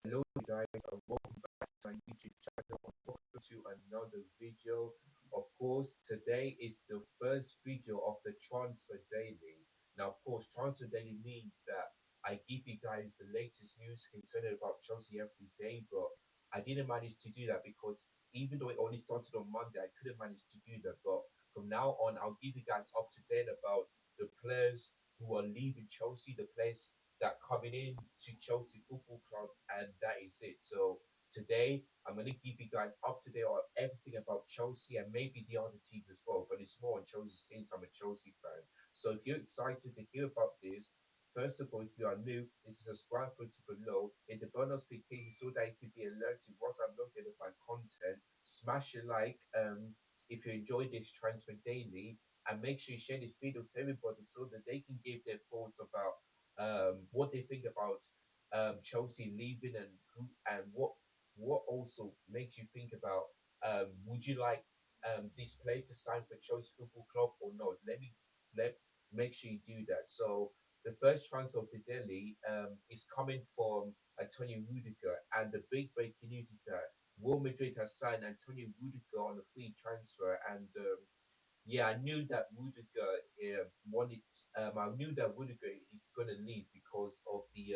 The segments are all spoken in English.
Hello, guys, and welcome back to my YouTube channel. And welcome to another video. Of course, today is the first video of the Transfer Daily. Now, of course, Transfer Daily means that I give you guys the latest news concerning about Chelsea every day, but I didn't manage to do that because even though it only started on Monday, I couldn't manage to do that. But from now on, I'll give you guys up to date about the players who are leaving Chelsea, the players that coming in to Chelsea Football Club, and that is it. So today I'm gonna give you guys up to date on everything about Chelsea and maybe the other teams as well. But it's more on Chelsea since I'm a Chelsea fan. So if you're excited to hear about this, first of all, if you are new, it's subscribe button below. Hit the bell notification so that you can be alerted once I'm located my content. Smash a like if you enjoy this transfer daily, and make sure you share this video to everybody so that they can give their thoughts about what they think about Chelsea leaving, and who and what also makes you think about would you like this player to sign for Chelsea Football Club or not? Let make sure you do that. So the first transfer of the daily is coming from Antonio Rüdiger, and the big breaking news is that Real Madrid has signed Antonio Rüdiger on a free transfer, and yeah, I knew that Rüdiger wanted. I knew that Rüdiger is going to leave because of the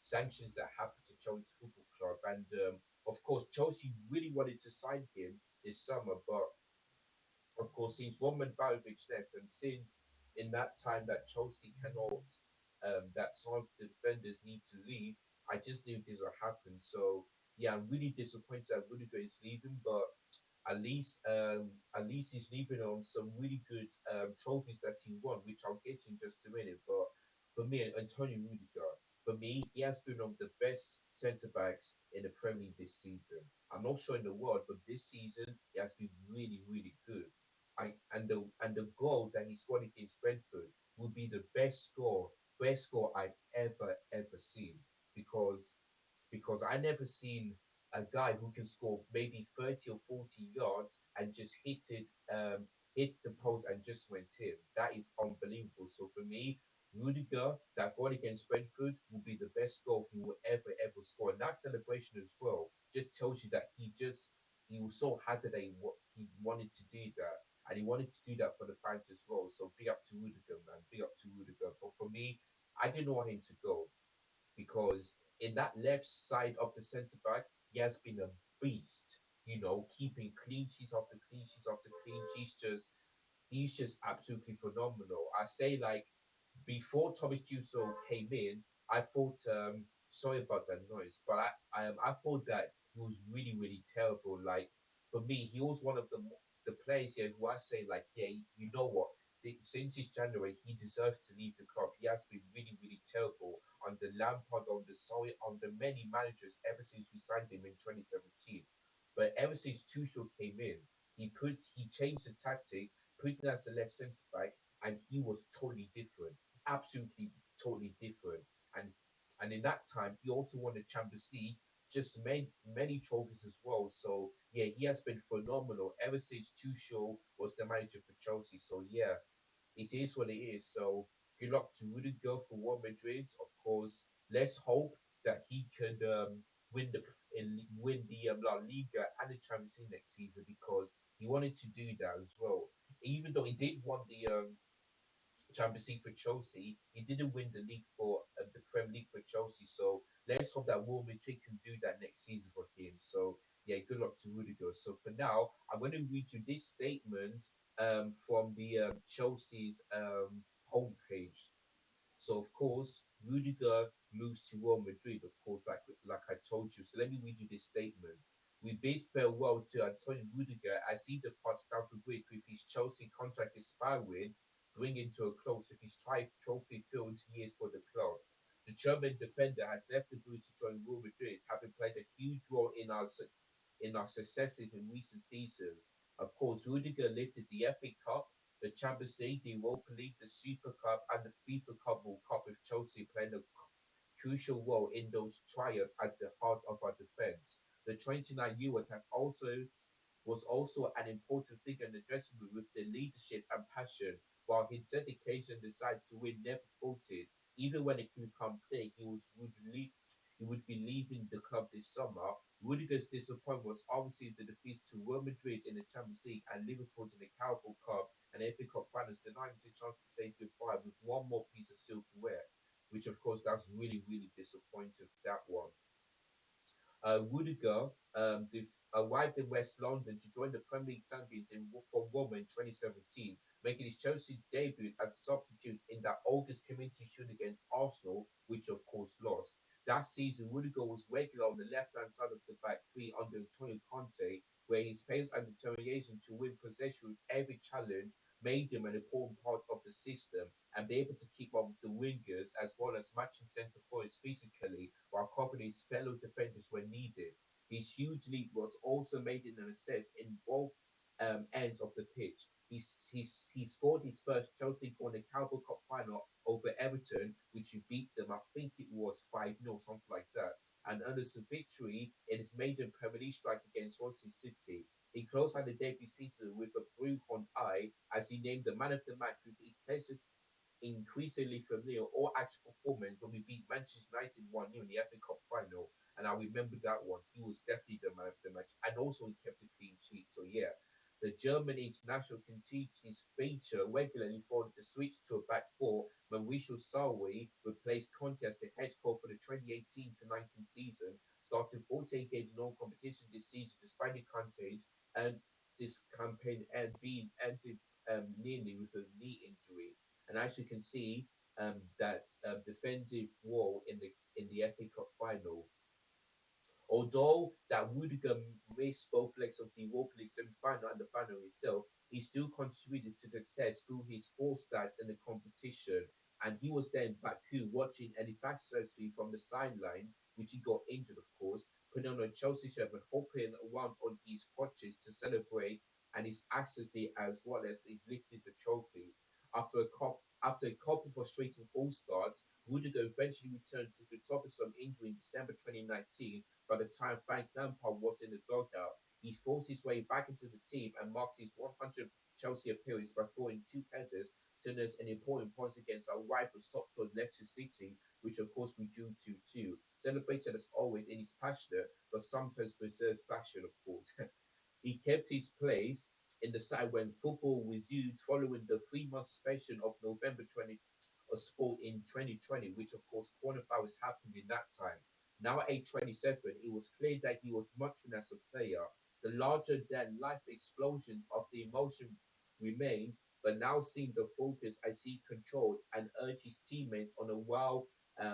sanctions that happened to Chelsea Football Club, and of course, Chelsea really wanted to sign him this summer, but of course, since Roman Abramovich left, and since in that time that Chelsea cannot, that some of the defenders need to leave, I just knew this would happen. So yeah, I'm really disappointed that Rudiger is leaving, but at least he's leaving on some really good trophies that he won, which I'll get to in just a minute. But for me, Antonio Rudiger, for me, he has been one of the best centre backs in the Premier League this season. I'm not sure in the world, but this season he has been really, really good. And the goal that he scored against Brentford will be the best score I've ever seen, because I never seen a guy who can score maybe 30 or 40 yards and just hit the post and just went in. That is unbelievable. So for me, Rudiger, that goal against Brentford will be the best goal he will ever score. And that celebration as well just tells you that he was so happy that he wanted to do that. And he wanted to do that for the fans as well. So big up to Rudiger, man. Big up to Rudiger. But for me, I didn't want him to go because in that left side of the centre back, he has been a beast. Keeping clean sheets after clean sheets after clean sheets. He's just absolutely phenomenal. I say, like, before Thomas Tuchel came in, I thought sorry about that noise, but I thought that he was really really terrible. Like, for me, he was one of the players here who I say, like, yeah, you know what? Since it's January, he deserves to leave the club. He has been really really terrible on the Lampard, on the sorry, on the many managers ever since we signed him in 2017. But ever since Tuchel came in, he changed the tactics, put him as the left centre back, and he was totally different, absolutely totally different. And and in that time, he also won the Champions League, just made many trophies as well. So yeah, he has been phenomenal ever since Tuchel was the manager for Chelsea. So yeah, it is what it is. So good luck to Rudiger for Real Madrid. Of course, let's hope that he can win the La Liga and the Champions League next season, because he wanted to do that as well. Even though he did won the Champions League for Chelsea, he didn't win the league for the Premier League for Chelsea. So let's hope that Real Madrid can do that next season for him. So yeah, good luck to Rudiger. So for now, I'm going to read you this statement from the Chelsea's homepage. So of course, Rüdiger moves to Real Madrid, of course, like I told you. So let me read you this statement. We bid farewell to Antonio Rüdiger as he departs Stamford Bridge with his Chelsea contract expiring, bringing to a close of his trophy-filled years for the club. The German defender has left the Blues to join Real Madrid, having played a huge role in our successes in recent seasons. Of course, Rüdiger lifted the FA Cup, the Champions League, the Europa League, the Super Cup, and the FIFA Cup World Cup, with Chelsea playing a crucial role in those triumphs at the heart of our defence. The 29-year-old was also an important figure in the dressing room with the leadership and passion, while his dedication and desire to win never faltered. Even when it could become clear he would be leaving the club this summer. Rüdiger's disappointment was obviously the defeats to Real Madrid in the Champions League and Liverpool in the Carabao Cup and FA Cup finals, denying him the chance to say goodbye with one more piece of silverware, which of course that's really, really disappointing for that one. Rüdiger arrived in West London to join the Premier League champions from Roma in 2017, making his Chelsea debut as a substitute in that August Community Shield against Arsenal, which of course lost. That season, Rüdiger was regular on the left-hand side of the back three under Antonio Conte, where his pace and determination to win possession with every challenge made him an important part of the system and be able to keep up with the wingers as well as matching centre forwards physically while covering his fellow defenders when needed. His huge lead was also made in an assist in both ends of the pitch. He scored his first Chelsea goal in the Carabao Cup final over Everton, which he beat them. I think it was 5-0, something like that. And earned us a victory in his maiden Premier League strike against Swansea City. He closed out the debut season with a blue-on eye as he named the man of the match with increasingly familiar or actual performance when we beat Manchester United 1-0 in the FA Cup final. And I remember that one. He was definitely the man of the match. And also he kept a clean sheet. So yeah. The German international continued his feature regularly following the switch to a back four when Wisho Sawi replaced Conte as the head coach for the 2018 to 19 season, starting 48 games in all competitions this season despite the Conte and this campaign and being ended nearly with a knee injury. And as you can see, that defensive wall in the FA Cup final. Although that Rüdiger missed both legs of the Europa League semi-final and the final itself, he still contributed to the success through his four stats in the competition. And he was there in Baku watching Eddie Batshuayi from the sidelines, which he got injured, of course, putting on a Chelsea shirt and hopping around on his crutches to celebrate and his accident as well as he's lifted the trophy. After a couple of frustrating all starts, Rüdiger eventually returned to the troublesome injury in December 2019. By the time Frank Lampard was in the dugout, he forced his way back into the team and marked his 100th Chelsea appearance by scoring two headers to us an important point against our rivals top club Leicester City, which of course we drew 2-2. Celebrated as always in his passionate but sometimes reserved fashion, of course. He kept his place in the side when football resumed following the 3 month suspension of November 20 of sport in 2020, which of course coronavirus happened in that time. Now at age 27, it was clear that he was maturing as a player. The larger than life explosions of the emotion remained, but now seemed to focus as he controlled and urged his teammates on a while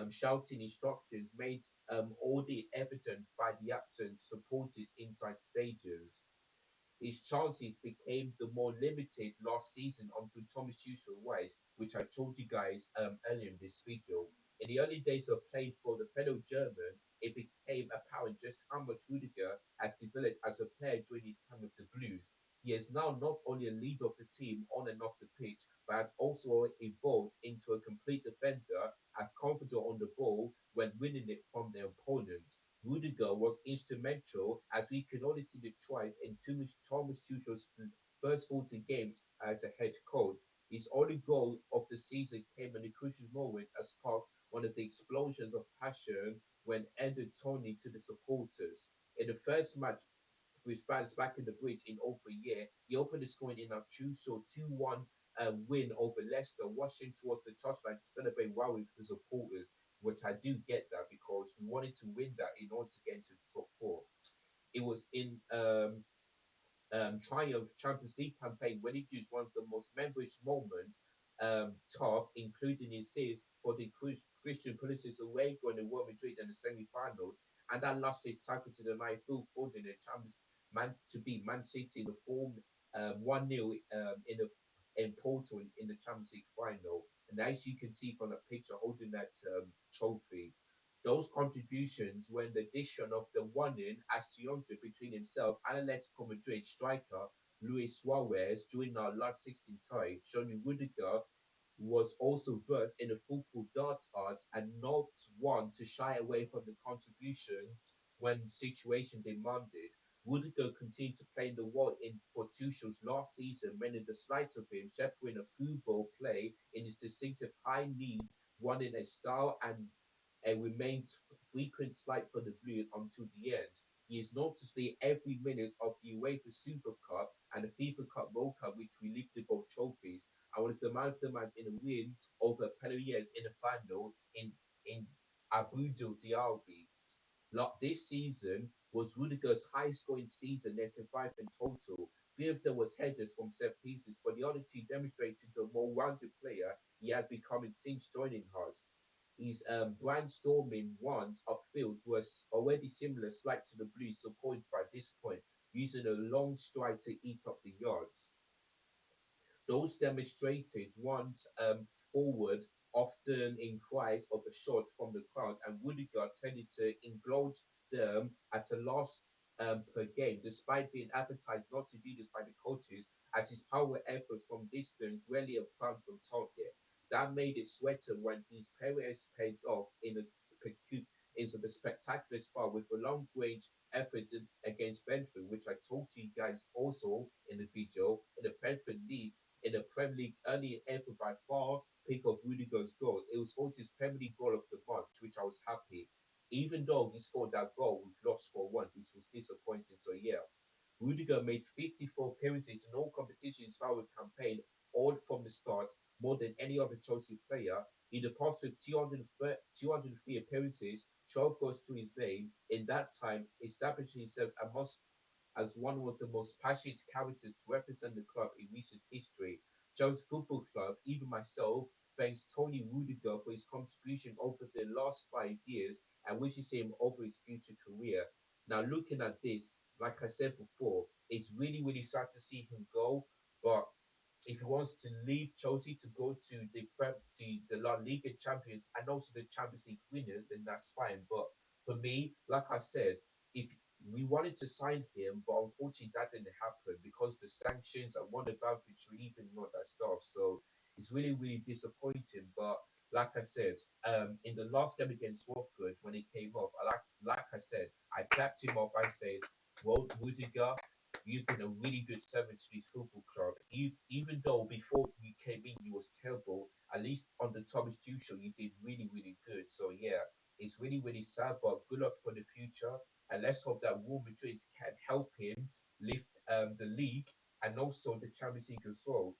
shouting instructions made all the evident by the absent supporters inside stages. His chances became the more limited last season until Thomas Tuchel arrived, which I told you guys earlier in this video. In the early days of playing for the fellow German, it became apparent just how much Rüdiger has developed as a player during his time with the Blues. He is now not only a leader of the team on and off the pitch, but has also evolved into a complete defender as confident on the ball when winning it from the opponent. Rüdiger was instrumental as we could only see the tries in Thomas Tuchel's first 40 games as a head coach. His only goal of the season came in a crucial moment as part one of the explosions of passion when ended Tony to the supporters. In the first match with fans back in the bridge in over a year, he opened the scoring in a crucial 2-1 win over Leicester, rushing towards the touchline to celebrate while with the supporters, which I do get that because we wanted to win that in order to get into the top four. It was in Triumph Champions League campaign when he used one of the most memorable moments, tough, including his assist for the Christian Pulisic's away goal in Real Madrid in the semi-finals, and that last his tackle to deny Phil Foden the Champions Man to beat Man City in the form 1-0 in Porto in the Champions League final. And as you can see from the picture holding that trophy, those contributions were in the addition of the one in Asionto between himself and Atletico Madrid striker Luis Suarez during our last 16 tie, showing Rüdiger was also versed in the football dart art and not one to shy away from the contribution when situation demanded. Rüdiger continued to play the role in for Tuchel's last season, many the slight of him, shepherding a football play in his distinctive high knee, one in a style and remained frequent slide for the Blues until the end. He is noticeably every minute of the UEFA Super Cup and the FIFA Cup World Cup, which we lifted both trophies. I was the man of the match in a win over Peleas in the final in Abu Dhabi. This season was Rüdiger's highest scoring season, netting five in total. Three of them was headers from set pieces, but the other two demonstrated the more rounded player he had become since joining us. His brainstorming ones upfield was already similar, slight to the Blues supported by this point, using a long stride to eat up the yards. Those demonstrated once forward, often in cries of a shot from the crowd, and Rüdiger tended to indulge them at a loss per game, despite being advertised not to do this by the coaches, as his power efforts from distance rarely a plan from target. That made it sweater when his Perez paid off in a spectacular spot with a long range effort against Brentford, which I told you guys also in the video in the Brentford League in the Premier League early ever by far pick of Rüdiger's goal. It was also his Premier League goal of the month, which I was happy. Even though he scored that goal, we lost 4-1, which was disappointing. So yeah, Rüdiger made 54 appearances in all competitions throughout the campaign, all from the start, more than any other Chelsea player. He deposited 203 appearances, 12 goals to his name. In that time, establishing himself as one of the most passionate characters to represent the club in recent history. Chelsea Football Club, even myself, thanks Tony Rüdiger for his contribution over the last 5 years and wishes him over his future career. Now, looking at this, like I said before, it's really, really sad to see him go, but if he wants to leave Chelsea to go to the La Liga champions and also the Champions League winners, then that's fine. But for me, like I said, if we wanted to sign him, but unfortunately that didn't happen because the sanctions and one about which leaving and all that stuff. So it's really, really disappointing. But like I said, in the last game against Watford when he came off, like I said, I clapped him up. I said, "Well, Rudiger, you've been a really good servant to this football club. Even though before you came in you was terrible, at least on the Thomas Tuchel you did really, really good. So yeah, it's really, really sad, but good luck for the future. And let's hope that Real Madrid can help him lift the league and also the Champions League as well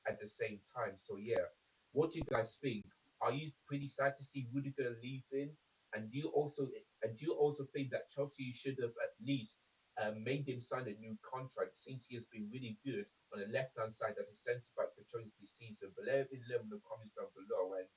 at the same time. So yeah, what do you guys think? Are you pretty sad to see Rudiger leaving? And do you also think that Chelsea should have at least made him sign a new contract since he has been really good on the left hand side as a centre back for Chelsea this season? But let me know in the comments down below. And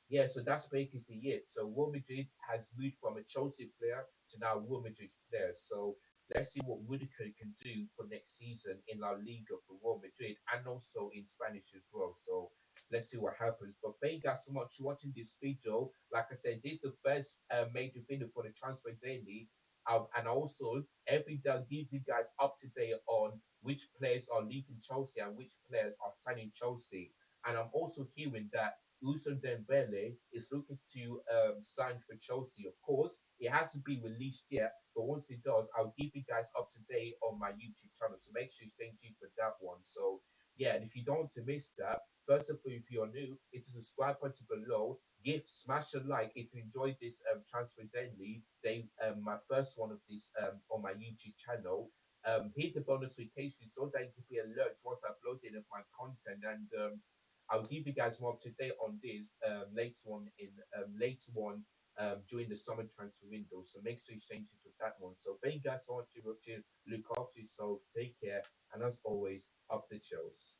yeah, so that's basically it. So Real Madrid has moved from a Chelsea player to now Real Madrid player. So let's see what Rüdiger can do for next season in La Liga for Real Madrid and also in Spanish as well. So let's see what happens. But thank you guys so much for watching this video. Like I said, this is the first major video for the Transfer Daily. And also, every day I'll give you guys up to date on which players are leaving Chelsea and which players are signing Chelsea. And I'm also hearing that Ousmane Dembele is looking to sign for Chelsea. Of course, it hasn't been released yet, but once it does, I'll give you guys up to date on my YouTube channel. So make sure you stay tuned for that one. So yeah, and if you don't want to miss that, first of all, if you're new, hit the subscribe button below. Smash a like if you enjoyed this transfer daily. My first one of this on my YouTube channel. Hit the bonus notification so that you can be alert once I upload any of my content, and I'll give you guys more up to date on this later on during the summer transfer window. So make sure you change it to that one. So thank you guys so much for watching. Look after yourselves, take care, and as always, up the chills.